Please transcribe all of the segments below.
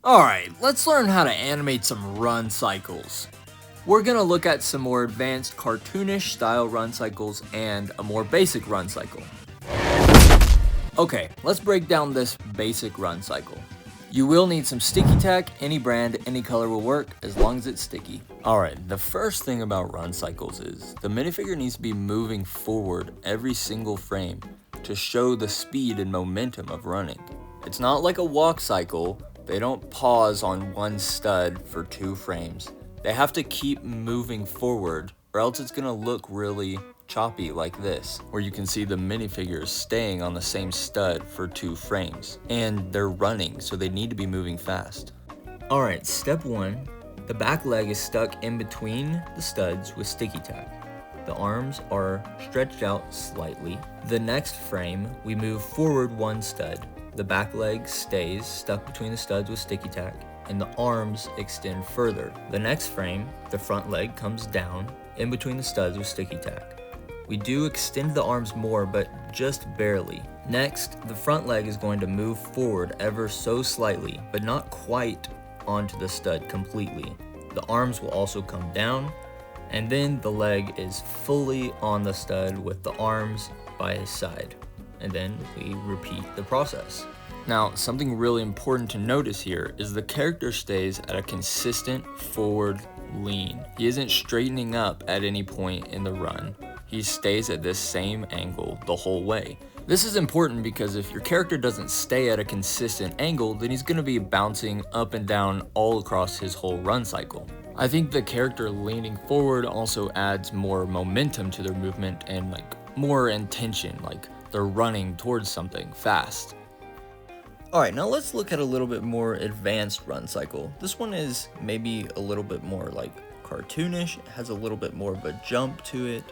Alright, let's learn how to animate some run cycles. We're gonna look at some more advanced cartoonish style run cycles and a more basic run cycle. Okay, let's break down this basic run cycle. You will need some sticky tack. Any brand, any color will work as long as it's sticky. Alright, the first thing about run cycles is the minifigure needs to be moving forward every single frame to show the speed and momentum of running. It's not like a walk cycle. They don't pause on one stud for 2 frames. They have to keep moving forward or else it's gonna look really choppy like this, where you can see the minifigures staying on the same stud for 2 frames. And they're running, so they need to be moving fast. Alright, step 1. The back leg is stuck in between the studs with sticky tack. The arms are stretched out slightly. The next frame, we move forward 1 stud. The back leg stays stuck between the studs with sticky tack, and the arms extend further. The next frame, the front leg comes down in between the studs with sticky tack. We do extend the arms more, but just barely. Next, the front leg is going to move forward ever so slightly, but not quite onto the stud completely. The arms will also come down, and then the leg is fully on the stud with the arms by his side. And then we repeat the process. Now, something really important to notice here is the character stays at a consistent forward lean. He isn't straightening up at any point in the run. He stays at this same angle the whole way. This is important because if your character doesn't stay at a consistent angle, then he's going to be bouncing up and down all across his whole run cycle. I think the character leaning forward also adds more momentum to their movement and more intention, like they're running towards something fast. Alright, now let's look at a little bit more advanced run cycle. This one is maybe a little bit more cartoonish. It has a little bit more of a jump to it.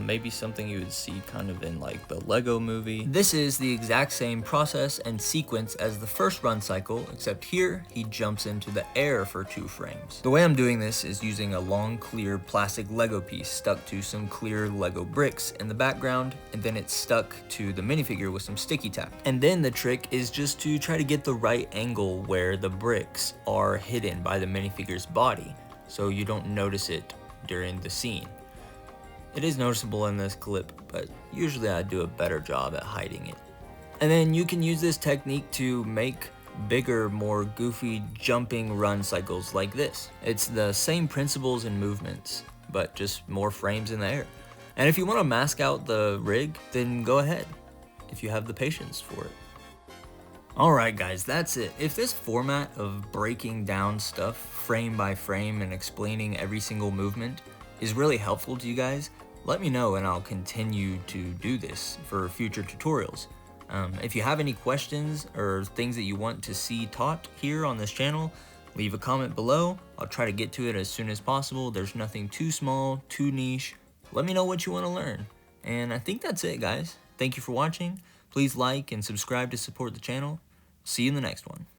Maybe something you would see kind of in the Lego movie. This is the exact same process and sequence as the first run cycle, except here he jumps into the air for 2 frames. The way I'm doing this is using a long clear plastic Lego piece stuck to some clear Lego bricks in the background, and then it's stuck to the minifigure with some sticky tack. And then the trick is just to try to get the right angle where the bricks are hidden by the minifigure's body, so you don't notice it during the scene. It is noticeable in this clip, but usually I do a better job at hiding it. And then you can use this technique to make bigger, more goofy jumping run cycles like this. It's the same principles and movements, but just more frames in the air. And if you want to mask out the rig, then go ahead, if you have the patience for it. Alright guys, that's it. If this format of breaking down stuff frame by frame and explaining every single movement is really helpful to you guys, let me know and I'll continue to do this for future tutorials. If you have any questions or things that you want to see taught here on this channel, leave a comment below. I'll try to get to it as soon as possible. There's nothing too small, too niche. Let me know what you want to learn. And I think that's it, guys. Thank you for watching. Please like and subscribe to support the channel. See you in the next one.